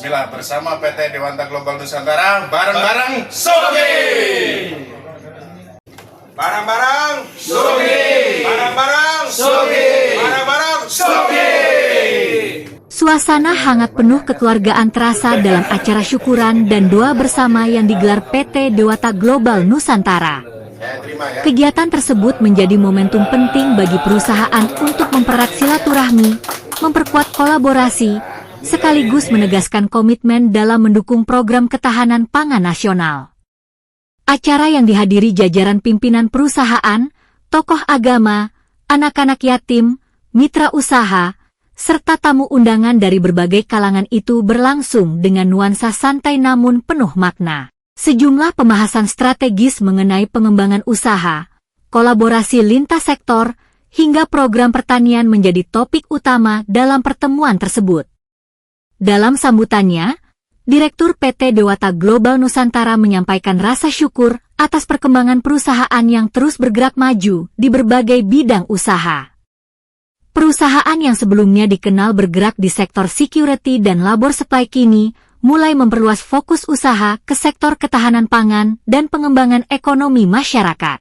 Bismillah, bersama PT Dewanta Global Nusantara, bareng-bareng Sogi! Barang-barang Sogi! Barang-barang Sogi! Barang-barang Sogi! Suasana hangat penuh kekeluargaan terasa dalam acara syukuran dan doa bersama yang digelar PT Dewata Global Nusantara. Kegiatan tersebut menjadi momentum penting bagi perusahaan untuk mempererat silaturahmi, memperkuat kolaborasi, sekaligus menegaskan komitmen dalam mendukung program ketahanan pangan nasional. Acara yang dihadiri jajaran pimpinan perusahaan, tokoh agama, anak-anak yatim, mitra usaha, serta tamu undangan dari berbagai kalangan itu berlangsung dengan nuansa santai namun penuh makna. Sejumlah pembahasan strategis mengenai pengembangan usaha, kolaborasi lintas sektor, hingga program pertanian menjadi topik utama dalam pertemuan tersebut. Dalam sambutannya, Direktur PT Dewata Global Nusantara menyampaikan rasa syukur atas perkembangan perusahaan yang terus bergerak maju di berbagai bidang usaha. Perusahaan yang sebelumnya dikenal bergerak di sektor security dan labor supply kini mulai memperluas fokus usaha ke sektor ketahanan pangan dan pengembangan ekonomi masyarakat.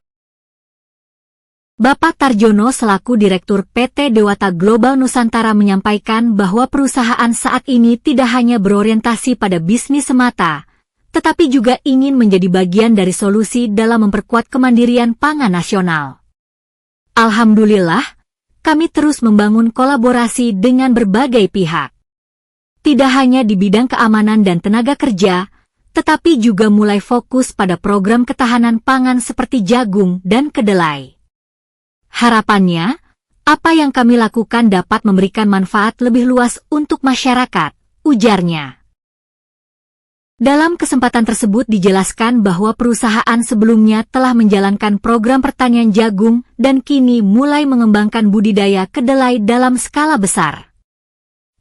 Bapak Tarjono selaku Direktur PT Dewata Global Nusantara menyampaikan bahwa perusahaan saat ini tidak hanya berorientasi pada bisnis semata, tetapi juga ingin menjadi bagian dari solusi dalam memperkuat kemandirian pangan nasional. Alhamdulillah, kami terus membangun kolaborasi dengan berbagai pihak. Tidak hanya di bidang keamanan dan tenaga kerja, tetapi juga mulai fokus pada program ketahanan pangan seperti jagung dan kedelai. Harapannya, apa yang kami lakukan dapat memberikan manfaat lebih luas untuk masyarakat, ujarnya. Dalam kesempatan tersebut dijelaskan bahwa perusahaan sebelumnya telah menjalankan program pertanian jagung dan kini mulai mengembangkan budidaya kedelai dalam skala besar.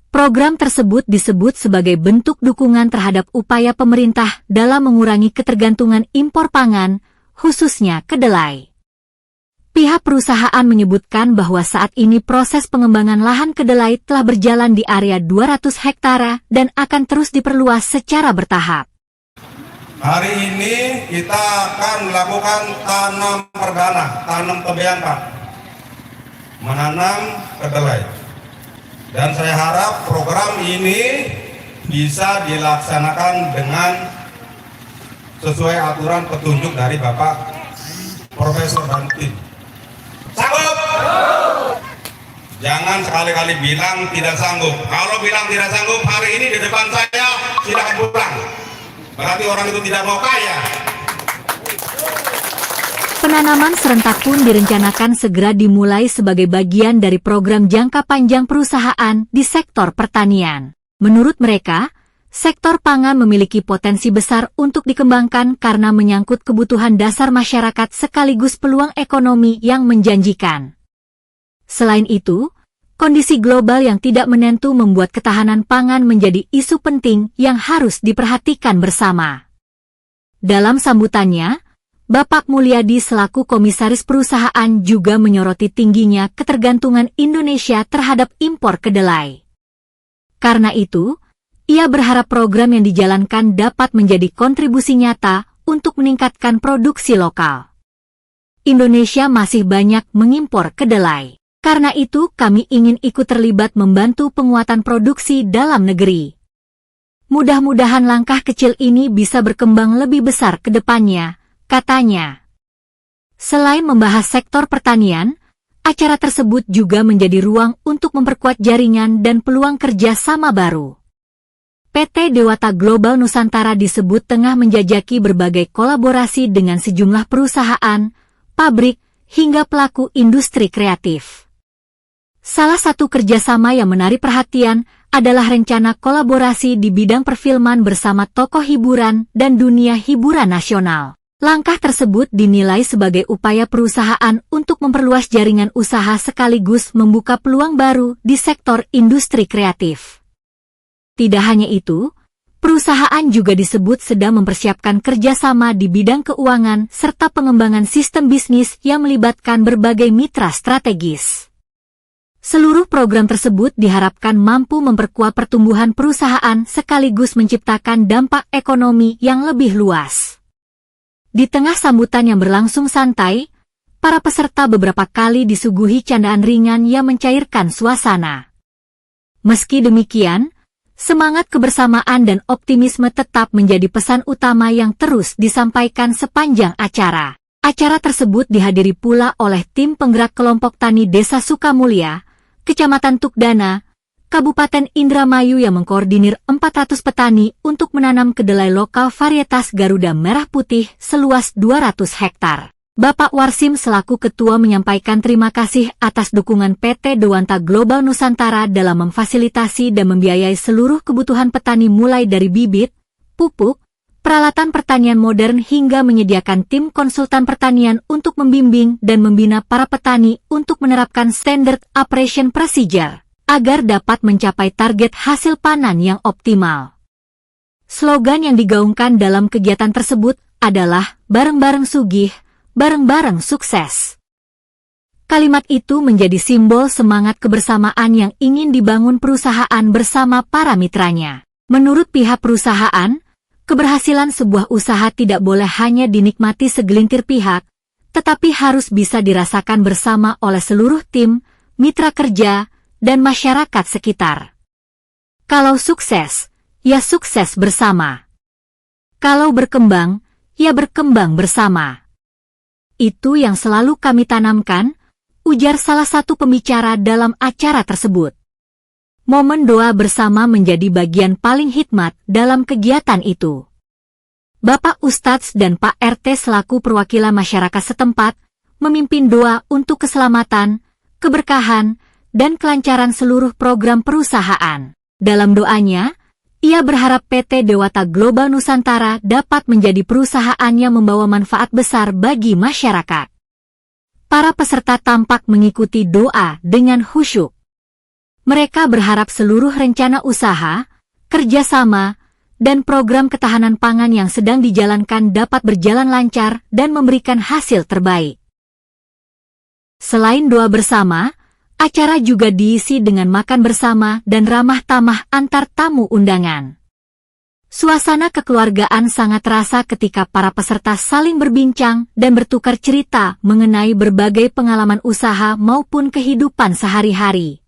Program tersebut disebut sebagai bentuk dukungan terhadap upaya pemerintah dalam mengurangi ketergantungan impor pangan, khususnya kedelai. Pihak perusahaan menyebutkan bahwa saat ini proses pengembangan lahan kedelai telah berjalan di area 200 hektare dan akan terus diperluas secara bertahap. Hari ini kita akan melakukan tanam perdana, tanam tebian Pak, menanam kedelai. Dan saya harap program ini bisa dilaksanakan dengan sesuai aturan petunjuk dari Bapak Profesor dan tim. Sanggup? Jangan sekali-kali bilang tidak sanggup. Kalau bilang tidak sanggup hari ini di depan saya, silakan pulang. Berarti orang itu tidak mau kaya. Penanaman serentak pun direncanakan segera dimulai sebagai bagian dari program jangka panjang perusahaan di sektor pertanian. Menurut mereka, sektor pangan memiliki potensi besar untuk dikembangkan karena menyangkut kebutuhan dasar masyarakat sekaligus peluang ekonomi yang menjanjikan. Selain itu, kondisi global yang tidak menentu membuat ketahanan pangan menjadi isu penting yang harus diperhatikan bersama. Dalam sambutannya, Bapak Mulyadi selaku komisaris perusahaan juga menyoroti tingginya ketergantungan Indonesia terhadap impor kedelai. Karena itu, ia berharap program yang dijalankan dapat menjadi kontribusi nyata untuk meningkatkan produksi lokal. Indonesia masih banyak mengimpor kedelai. Karena itu kami ingin ikut terlibat membantu penguatan produksi dalam negeri. Mudah-mudahan langkah kecil ini bisa berkembang lebih besar ke depannya, katanya. Selain membahas sektor pertanian, acara tersebut juga menjadi ruang untuk memperkuat jaringan dan peluang kerja sama baru. PT Dewata Global Nusantara disebut tengah menjajaki berbagai kolaborasi dengan sejumlah perusahaan, pabrik, hingga pelaku industri kreatif. Salah satu kerjasama yang menarik perhatian adalah rencana kolaborasi di bidang perfilman bersama tokoh hiburan dan dunia hiburan nasional. Langkah tersebut dinilai sebagai upaya perusahaan untuk memperluas jaringan usaha sekaligus membuka peluang baru di sektor industri kreatif. Tidak hanya itu, perusahaan juga disebut sedang mempersiapkan kerjasama di bidang keuangan serta pengembangan sistem bisnis yang melibatkan berbagai mitra strategis. Seluruh program tersebut diharapkan mampu memperkuat pertumbuhan perusahaan sekaligus menciptakan dampak ekonomi yang lebih luas. Di tengah sambutan yang berlangsung santai, para peserta beberapa kali disuguhi candaan ringan yang mencairkan suasana. Meski demikian, semangat kebersamaan dan optimisme tetap menjadi pesan utama yang terus disampaikan sepanjang acara. Acara tersebut dihadiri pula oleh tim penggerak kelompok tani Desa Sukamulya, Kecamatan Tukdana, Kabupaten Indramayu yang mengkoordinir 400 petani untuk menanam kedelai lokal varietas Garuda Merah Putih seluas 200 hektar. Bapak Warsim selaku ketua menyampaikan terima kasih atas dukungan PT Dewanta Global Nusantara dalam memfasilitasi dan membiayai seluruh kebutuhan petani mulai dari bibit, pupuk, peralatan pertanian modern hingga menyediakan tim konsultan pertanian untuk membimbing dan membina para petani untuk menerapkan Standard Operation Procedure agar dapat mencapai target hasil panen yang optimal. Slogan yang digaungkan dalam kegiatan tersebut adalah bareng-bareng sugih, bareng-bareng sukses. Kalimat itu menjadi simbol semangat kebersamaan yang ingin dibangun perusahaan bersama para mitranya. Menurut pihak perusahaan, keberhasilan sebuah usaha tidak boleh hanya dinikmati segelintir pihak, tetapi harus bisa dirasakan bersama oleh seluruh tim, mitra kerja, dan masyarakat sekitar. Kalau sukses, ya sukses bersama. Kalau berkembang, ya berkembang bersama. Itu yang selalu kami tanamkan, ujar salah satu pembicara dalam acara tersebut. Momen doa bersama menjadi bagian paling hikmat dalam kegiatan itu. Bapak Ustadz dan Pak RT selaku perwakilan masyarakat setempat, memimpin doa untuk keselamatan, keberkahan, dan kelancaran seluruh program perusahaan. Dalam doanya, ia berharap PT Dewata Global Nusantara dapat menjadi perusahaan yang membawa manfaat besar bagi masyarakat. Para peserta tampak mengikuti doa dengan khusyuk. Mereka berharap seluruh rencana usaha, kerjasama, dan program ketahanan pangan yang sedang dijalankan dapat berjalan lancar dan memberikan hasil terbaik. Selain doa bersama, acara juga diisi dengan makan bersama dan ramah tamah antar tamu undangan. Suasana kekeluargaan sangat terasa ketika para peserta saling berbincang dan bertukar cerita mengenai berbagai pengalaman usaha maupun kehidupan sehari-hari.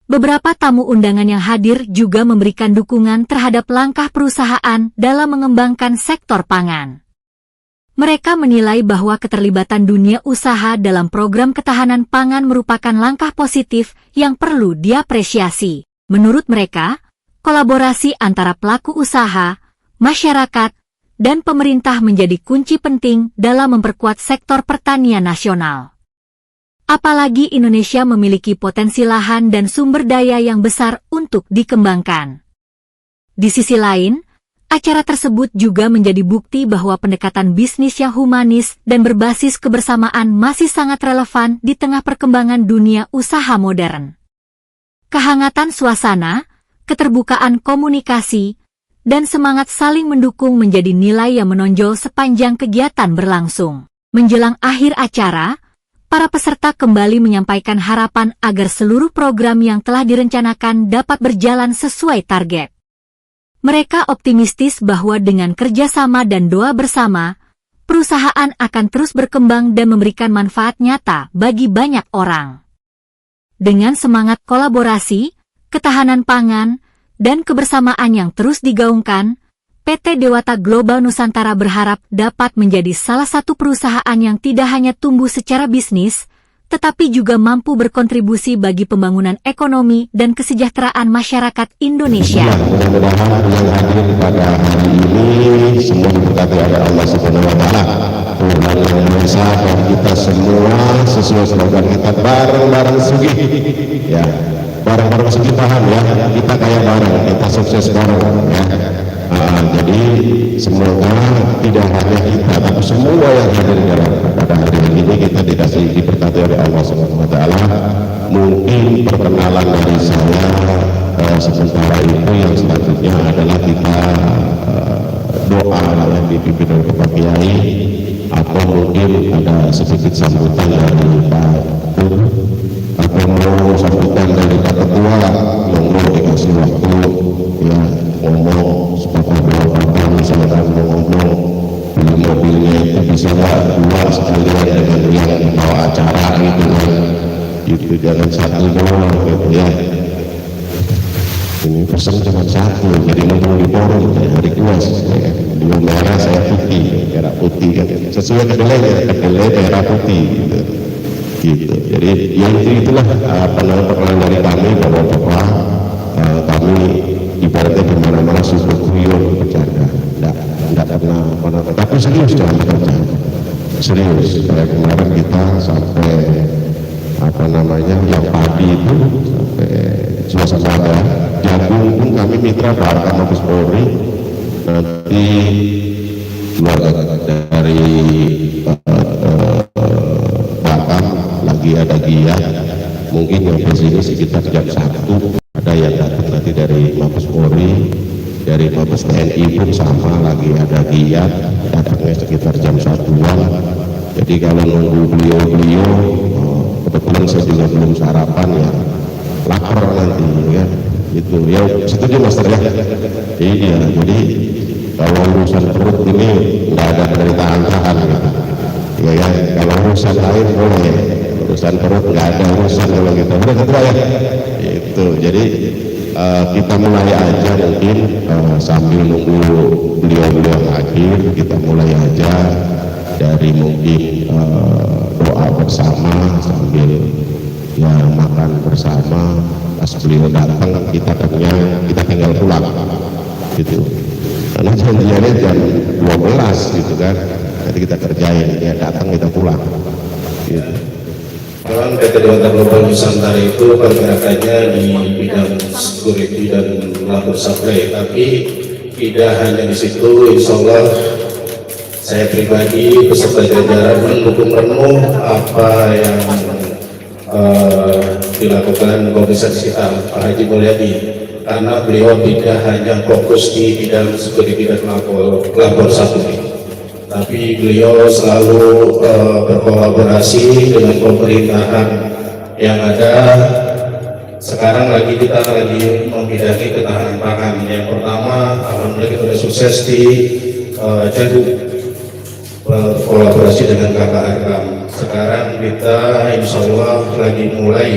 Beberapa tamu undangan yang hadir juga memberikan dukungan terhadap langkah perusahaan dalam mengembangkan sektor pangan. Mereka menilai bahwa keterlibatan dunia usaha dalam program ketahanan pangan merupakan langkah positif yang perlu diapresiasi. Menurut mereka, kolaborasi antara pelaku usaha, masyarakat, dan pemerintah menjadi kunci penting dalam memperkuat sektor pertanian nasional. Apalagi Indonesia memiliki potensi lahan dan sumber daya yang besar untuk dikembangkan. Di sisi lain, acara tersebut juga menjadi bukti bahwa pendekatan bisnis yang humanis dan berbasis kebersamaan masih sangat relevan di tengah perkembangan dunia usaha modern. Kehangatan suasana, keterbukaan komunikasi, dan semangat saling mendukung menjadi nilai yang menonjol sepanjang kegiatan berlangsung. Menjelang akhir acara, para peserta kembali menyampaikan harapan agar seluruh program yang telah direncanakan dapat berjalan sesuai target. Mereka optimistis bahwa dengan kerjasama dan doa bersama, perusahaan akan terus berkembang dan memberikan manfaat nyata bagi banyak orang. Dengan semangat kolaborasi, ketahanan pangan, dan kebersamaan yang terus digaungkan, PT Dewata Global Nusantara berharap dapat menjadi salah satu perusahaan yang tidak hanya tumbuh secara bisnis, tetapi juga mampu berkontribusi bagi pembangunan ekonomi dan kesejahteraan masyarakat Indonesia. Mudah-mudahan yang hadir pada hari ini semua diberkati oleh Allah Subhanahu wa Ta'ala, Tuhan Yang Maha Esa, dan kita semua sesuai slogan kita bareng-bareng sugih. Ya, bareng-bareng sugih, paham ya? Kita kayak bareng, kita sukses bareng. Ya. Jadi semoga tidak hanya kita, tapi semua yang hadir pada hari ini kita dikasih diberkati oleh Allah Subhanahu wa Ta'ala. Mungkin perkenalan dari saya sementara itu, yang selanjutnya adalah kita doa yang dipimpin oleh Pak Kiai, atau mungkin ada sedikit sambutan dari Pak Guru atau mau ketua monggo dikasih waktu ya ngomong sepatah dua kata misalkan mau ngomong beli mobilnya itu bisa nggak dua sekalian dengan yang bawa acara gitu kan, gitu jangan satu doang gitu ya. Ini pesan cuma satu, jadi ngomong di forum hari kuas ya. Dia merah saya putih, merah putih kan sesuai kedelai ya, kedelai merah putih gitu. Gitu. Jadi ya itulah perkenalan dari kami bahwa kami ibaratnya di mana-mana super guyon bercanda, tidak pernah tapi serius jangan bercanda, serius. Kayak kemarin kita sampai yang padi itu sampai suasana jagung pun kami mitra bareng Mabes Polri, nanti luar dari lagi ada giat mungkin yang di sini sekitar jam 1 ada yang datang nanti dari Mabes Polri, dari Mabes TNI pun sama lagi ada giat datangnya sekitar jam 1-an. Jadi kalau nunggu beliau kebetulan saya juga belum sarapan ya lapar nanti ya itu ya setuju Master ya. Iya, jadi kalau urusan perut ini nggak ada dari tahan-tahan gitu ya, kalau urusan lain boleh, urusan perut nggak ada urusan kalau kita udah ketua ya itu. Jadi kita mulai aja mungkin sambil nunggu beliau hadir, kita mulai aja dari mungkin doa bersama sambil ya makan bersama. Pas beliau datang kita kenyang, kita tinggal pulang gitu, karena janjiannya jam 12 gitu kan, jadi kita kerjain ya, datang kita pulang gitu. Memang PT Dewata Global Nusantara itu pergerakannya di bidang security dan labor supply, tapi tidak hanya di situ. Insya Allah saya pribadi beserta jajaran mendukung penuh apa yang dilakukan Komisaris kita Pak Haji Mulyadi, karena beliau tidak hanya fokus di bidang security dan labor supply, tapi beliau selalu berkolaborasi dengan pemerintahan yang ada. Sekarang kita lagi membidangi ketahanan pangan. Yang pertama, alhamdulillah kita sudah sukses di Jagung, berkolaborasi dengan KKRKAM. Sekarang kita insya Allah lagi mulai,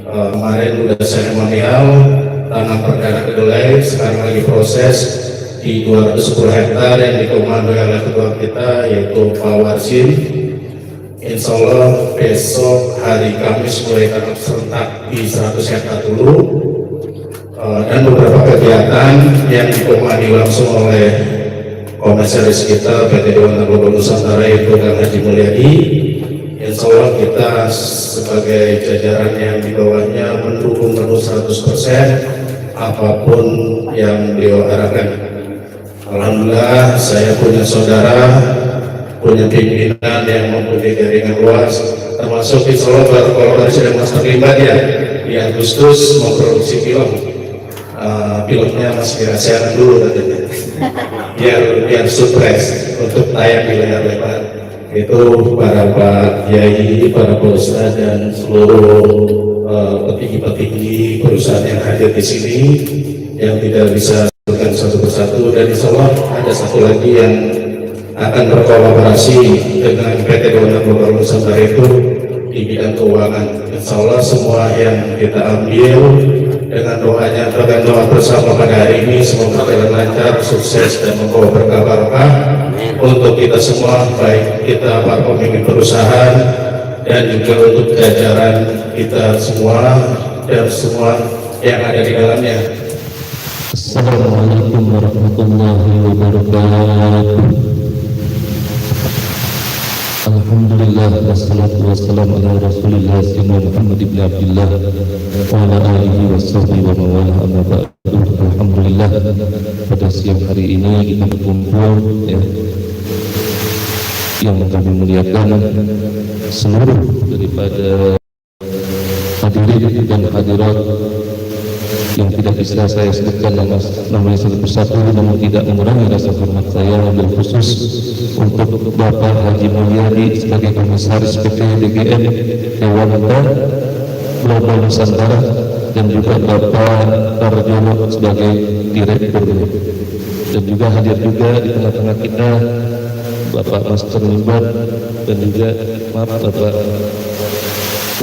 kemarin sudah seremonial tanam perdana kedelai, sekarang lagi proses di 210 hektar yang dikomandoi oleh ketua kita yaitu Pak Warsin. Insya Allah besok hari Kamis mulai tanam serentak di 100 hektar dulu, dan beberapa kegiatan yang dikomandoi langsung oleh Komisaris kita PT Dewata Global Nusantara yaitu Kang Haji Mulyadi. Insya Allah kita sebagai jajaran yang di bawahnya mendukung penuh 100% apapun yang beliau arahkan. Alhamdulillah saya punya saudara, punya pimpinan yang mempunyai jaringan luas, termasuk insya Allah berkolaborasi dengan Master Limbad ya, di Agustus memproduksi film. Filmnya masih dirahasiakan dulu katanya, biar surprise untuk tayang di layar lebar. Itu para Pak Yai, para Pak Ustadz dan seluruh petinggi-petinggi perusahaan yang hadir di sini yang tidak bisa disebutkan satu persatu, dan insya Allah ada satu lagi yang akan berkolaborasi dengan PT Dewata Global Nusantara itu di bidang keuangan. Insya Allah semua yang kita ambil dengan doanya, dengan doa bersama pada hari ini semoga berjalan lancar, sukses dan membawa berkah barokah untuk kita semua, baik kita para pemimpin perusahaan dan juga untuk jajaran kita semua dan semua yang ada di dalamnya. Assalamualaikum warahmatullahi wabarakatuh. Alhamdulillah wassalatu wassalamu ala Rasulillah sayyidina Muhammad ibn Abdullah wa ala alihi washabbihi wa mawala amma ba'du. Alhamdulillah pada siang hari ini kita berkumpul ya, yang kami muliakan seluruh daripada hadirin dan hadirat yang tidak bisa saya sebutkan namanya satu persatu, namun tidak mengurangi rasa hormat saya, wabil khusus untuk Bapak Haji Mulyadi sebagai Komisaris PT DGN Dewata Global Nusantara dan juga Bapak Tarjono sebagai direktur, dan juga hadir juga di tengah-tengah kita Bapak Master Mimbar dan juga Bapak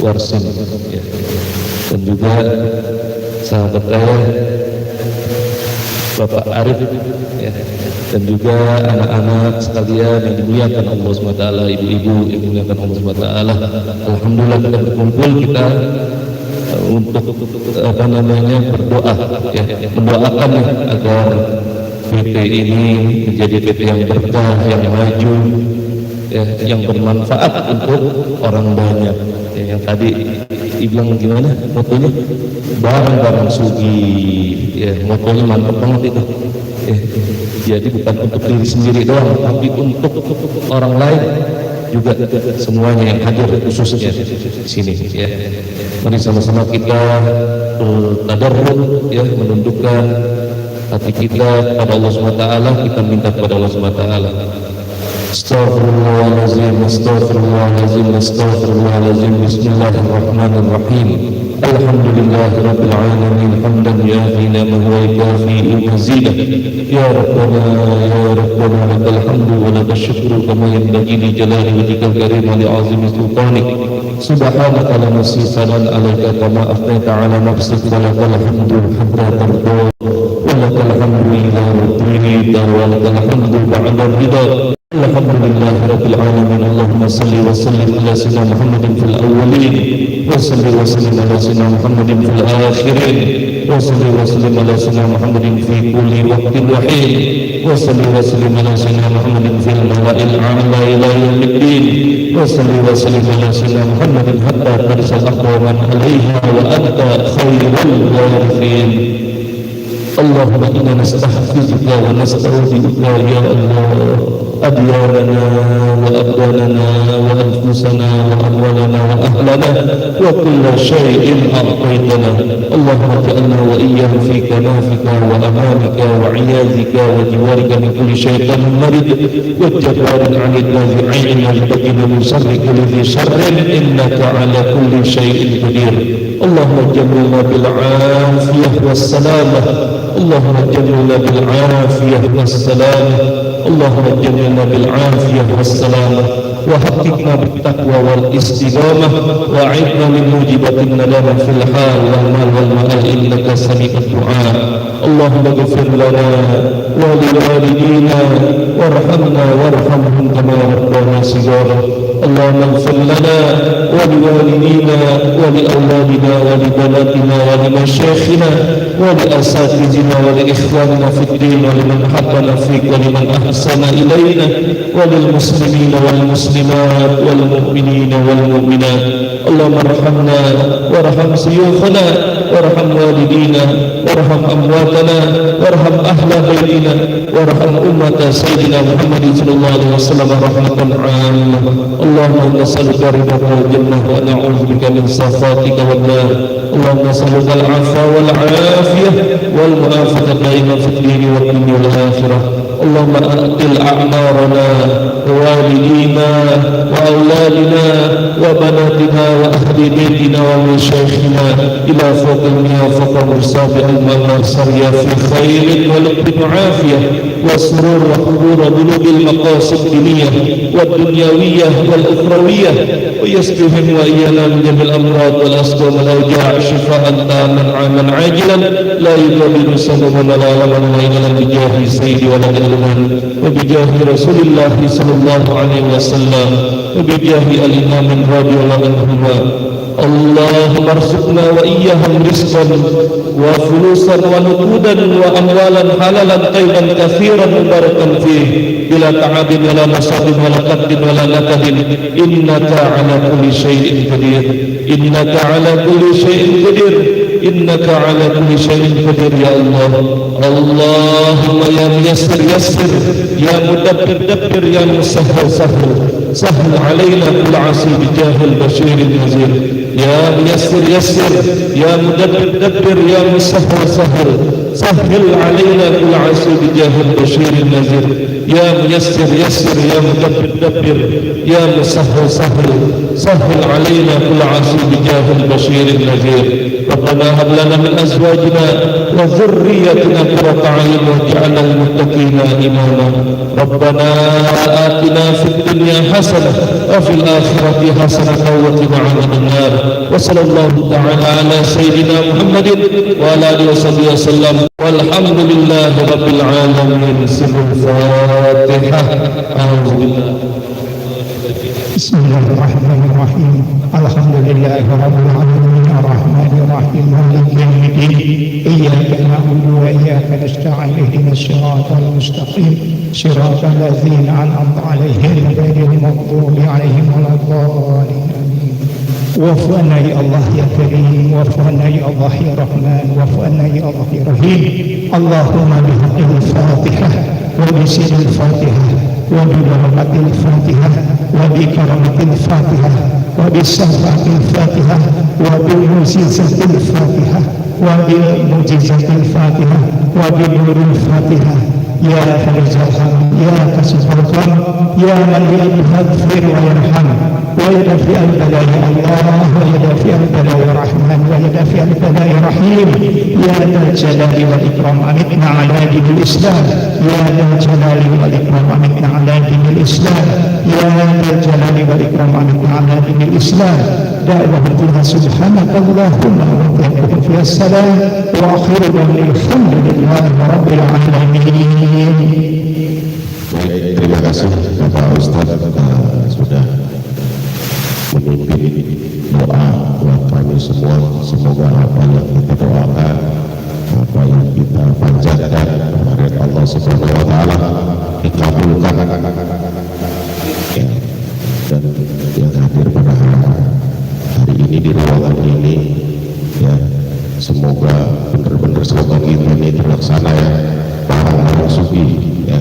Warsim, ya. Dan juga sahabat saya Bapak Arif, ya. Dan juga anak-anak sekalian yang dimuliakan Allah SWT, ibu-ibu yang dimuliakan Allah SWT. Alhamdulillah kita berkumpul, kita untuk berdoa, ya, mendoakan agar PT ini menjadi PT yang berkah, yang maju, ya, yang bermanfaat untuk orang banyak. Ya, yang tadi dibilang gimana motonya, barang-barang sugi, ya, motonya mantap banget itu, ya. Jadi bukan untuk diri sendiri doang, tapi untuk orang lain juga, semuanya yang hadir khususnya di sini, ya. Mari sama-sama kita bertadarruk, ya, menundukkan hati kita kepada Allah SWT, kita minta kepada Allah SWT. Astaghfirullahaladzim, astaghfirullahaladzim, astaghfirullahaladzim. Bismillahirrahmanirrahim. Alhamdulillahirabbil alamin, hamdan yafina ma huwa kafi mazida. Ya Rabbana ya Rabbana lakal hamdu wa lakal syukru kama yanbaghi li jalali wajhikal karim wa li 'azimi sultanik. Subhanaka la nuhsi sanan 'alaika kama afnaita 'ala nafsik wa lakal hamdu hatta tarda. ولك الحمد إذا رضيت ولك الحمد بعد الرضا. الحمد لله رب العالمين. اللهم صل وسلم على سيدنا محمد في الأولين وصل وسلم على سيدنا محمد في الآخرين وصل وسلم على سيدنا محمد في كل وقت وحين وصل وسلم على سيدنا محمد في الملأ الأعلى إلى يوم الدين وصل وسلم على سيدنا محمد حتى ترسل أقواما عليها وأنت خير الوارثين. اللهم إنا نستحفظك ونستودعك يا الله أدياننا وأبداننا وأنفسنا وأموالنا وأهلنا وكل شيء أعطيتنا. اللهم اجعلنا وإياهم في كنافك وأمانك وعياذك وجوارك من كل شيطان مريض والجبار عن الذي عين يلتقم من شر كل ذي شر إنك على كل شيء قدير. اللهم جملنا بالعافية والسلامة. اللهم جملنا بالعافية والسلامة. اللهم جملنا بالعافية والسلامة وحققنا بالتقوى والاستقامة وأعذنا من موجبات الندامة في الحال والمال والمآل إنك سميع الدعاء. اللهم اغفر لنا ولوالدينا وارحمنا وارحمهم كما ربنا صغارا. اللهم اغفر لنا ولوالدينا ولأولادنا ولبناتنا ولمشايخنا ولأساتذتنا ولإخواننا في الدين ولمن حبنا فيك ولمن أحسن إلينا وللمسلمين والمسلمات والمؤمنين والمؤمنات. اللهم ارحمنا وارحم شيوخنا وارحم والدينا وارحم أمواتنا وارحم أهل بيتنا وارحم أمة سيدنا محمد صلى الله عليه وسلم رحمة عامة. اللهم نسألك رضاك والجنة ونعوذ بك من سخطك والنار. اللهم نسألك العفو والعافية والمعافاة دائما في الدين والدنيا والآخرة. اللهم أعطل أعمارنا ووالدينا وأولادنا وبناتنا وأهل بيتنا ومشايخنا إلى فوق المياه فوق مرسابع المنار سريا في خير ولطف وعافية وسرور وحضور بلوغ المقاصد الدينية والدنيوية والأخروية ويسقهم وإيانا من جميع الأمراض والأسقام والأوجاع شفاء تاما عاما عاجلا لا يغادر سببا ولا ألما إلا بجاه سيدي ولد الأمم وبجاه رسول الله صلى الله عليه وسلم وبجاه الإمام رضي الله عنهما. اللهم ارزقنا وإياهم رزقا وفلوسا ونقودا وأموالا حلالا طيبا كثيرا مباركا فيه بلا تعب ولا نصب ولا قد ولا نكد إنك على كل شيء قدير. إنك على كل شيء قدير. إنك على كل شيء قدير يا الله. اللهم يا ميسر يسر يا مدبر دبر يا مسهل سهل سهل علينا كل عصيب بجاه البشير النذير. يا ميسر يسر يا مدبر دبر يا مسهل سهل سهل علينا كل عصيب بجاه البشير النذير. يا ميسر يسر يا مدبر دبر يا مسهل سهل سهل علينا كل عصيب بجاه البشير النذير. ربنا هب لنا من أزواجنا وذريتنا قرة أعين واجعلنا للمتقين إماما ربنا آتنا في الدنيا حسنة وفي الآخرة حسنة وقنا عذاب النار وصلى الله تعالى على سيدنا محمد وعلى آله وصحبه وسلم والحمد لله رب العالمين. سر الفاتحة. أعوذ بالله. بسم الله الرحمن الرحيم الحمد لله رب العالمين الرحمن الرحيم مالك يوم الدين إياك نعبد وإياك نستعين اهدنا الصراط المستقيم صراط الذين أنعمت عليهم غير المغضوب عليهم ولا الضالين آمين. واعف عنا يا الله يا كريم واعف عنا يا الله يا رحمن واعف عنا يا الله يا رحيم. اللهم بحق الفاتحة وبسر الفاتحة وببركة الفاتحة وبكرامة الفاتحة وبشفاعة الفاتحة وبمعجزة الفاتحة وبمعجزة الفاتحة وبنور الفاتحة يا فرجها يا كشف الغم يا من يغفر ويرحم ويدفع البلاء الله ويدفع البلاء رحمن ويدفع البلاء رحيم يا ذا الجلال والإكرام أمتنا على دين الإسلام يا ذا الجلال والإكرام أمتنا على دين الإسلام يا ذا الجلال والإكرام أمتنا على دين الإسلام دعوهم فيها سبحانك اللهم وبحمدك فيها السلام وآخر دعوانا الحمد لله رب العالمين. Baik, terima kasih Bapak Ustadz sudah memimpin doa buat kami semua. Semoga apa yang kita doakan, apa yang kita panjatkan kepada Allah Subhanahu wa Ta'ala dikabulkan. Ya, dan yang hadir pada hari ini di ruangan ini, ya semoga benar-benar slogan ini terlaksana ya, barang-barang sugi ya.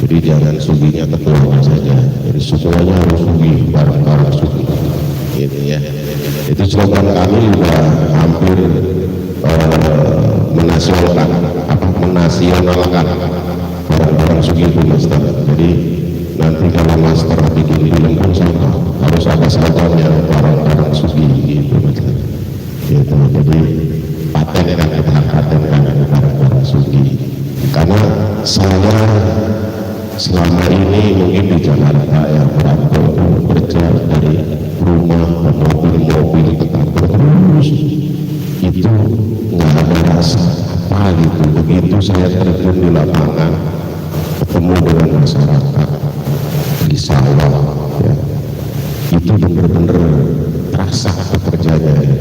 Jadi jangan suginya ketua saja, jadi semuanya harus sugi, barang-barang sugi gitu ya. Itu slogan kami juga hampir menasionalkan barang-barang sugi itu Master. Jadi nanti kalau Master bikin film pun sama harus ada slogannya barang-barang sugi gitu Master gitu. Jadi paten yang kita patenkan barang-barang sugi, karena saya selama ini mungkin di Jakarta ya berantau kerja dari rumah ke mobil ke kantor terus itu nggak ada rasa apa gitu. Begitu saya terjun di lapangan ketemu dengan masyarakat di sawah ya, itu benar-benar terasa pekerjanya ya.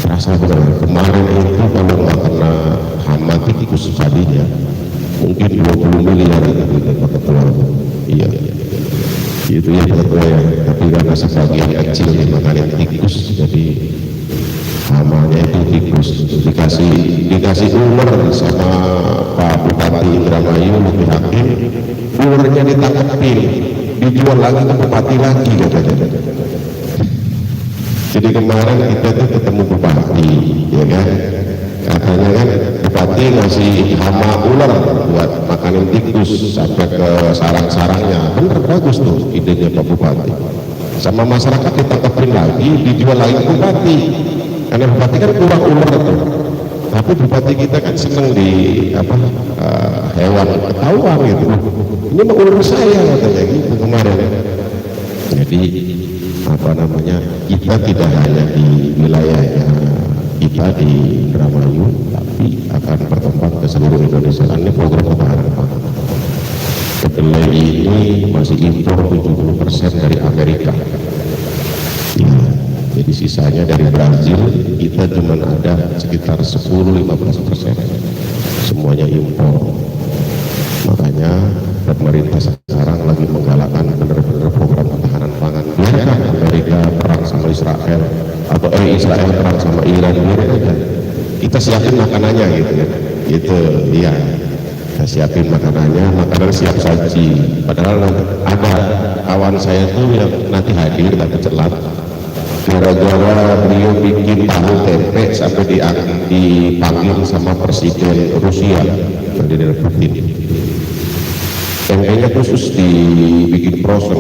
Terasa benar. Kemarin itu kalau nggak kena hama tikus tadinya mungkin 20 miliar itu Pak Ketua. Iya, itu ya Pak Ketua ya. Tapi karena sebagian kecil dimakanin tikus, jadi hamanya itu tikus. Dikasih ular sama Pak Bupati Indramayu lebih hakim, ularnya ditangkapin, dijual lagi ke bupati lagi katanya. Jadi kemarin kita tuh ketemu bupati, ya kan? Katanya kan bupati ngasih hama ular buat makanin tikus sampai ke sarang-sarangnya. Bener, bagus tuh idenya Pak Bupati. Sama masyarakat ditangkapin lagi, dijual lagi ke bupati. Karena bupati kan kurang ular tuh. Tapi bupati kita kan seneng di hewan ketahuan gitu. Ini mah ular saya katanya gitu kemarin. Jadi kita tidak hanya di wilayahnya kita di Indramayu, tapi akan berkembang ke seluruh Indonesia. Ini program ketahanan pangan. Kedelai ini masih impor 70% dari Amerika. Ya, jadi sisanya dari Brazil, kita cuma ada sekitar 10-15%. Semuanya impor. Makanya pemerintah sekarang lagi menggalakkan benar-benar program ketahanan pangan. Biarkan Amerika perang sama Israel atau Israel perang sama Iran, biarin aja. Kita siapin makanannya gitu ya. Gitu, iya. Kita siapin makanannya, makanan siap saji. Padahal ada kawan saya tuh yang nanti hadir tapi telat. Gara-gara beliau bikin tahu tempe sampai dipanggil sama Presiden Rusia, Vladimir Putin. Tempenya khusus dibikin frozen,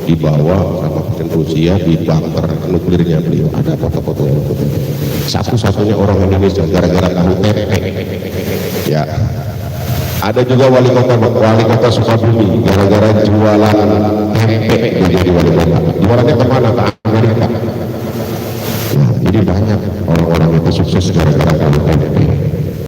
dibawa sama Presiden Rusia di bunker nuklirnya beliau. Ada foto-foto yang satu-satunya orang Indonesia gara-gara tahu tempe. Ya, ada juga wali kota Sukabumi gara-gara jualan tempe dia jadi wali kota. Jualannya kemana? Ke Amerika. Ya, jadi banyak orang-orang itu sukses gara-gara tahu tempe.